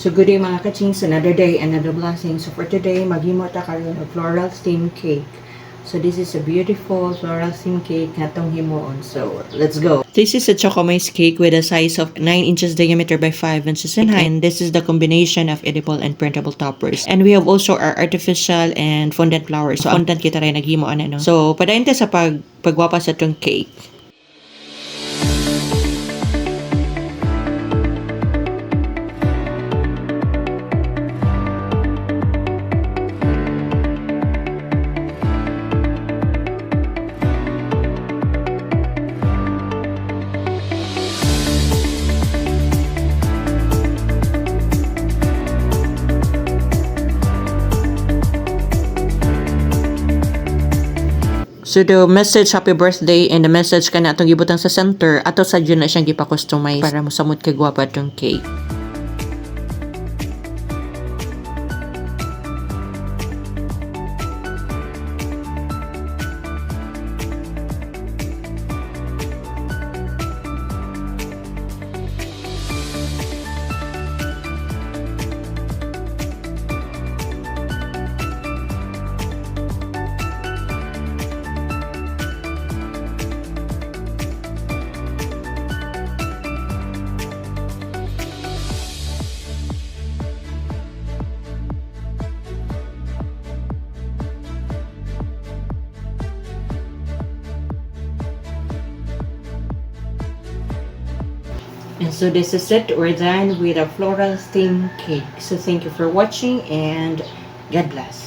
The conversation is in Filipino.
So good day mga kachings, another day, another blessing. So for today, maghimo ta karon og floral steam cake. So this is a beautiful floral steam cake natong himoon. So let's go. This is a choco-maize cake with a size of 9 inches diameter by 5 inches in height. And this is the combination of edible and printable toppers. And we have also our artificial and fondant flowers. So fondant kita rin naghimoan ano. So padayon ta sa pagwapa sa tong cake. So the message happy birthday and the message kana atong gibutang sa center ato sa na siyang gipa-customize para mosamot kay gwapa tong cake. And so this is it. We're done with a floral steam cake. So thank you for watching and God bless.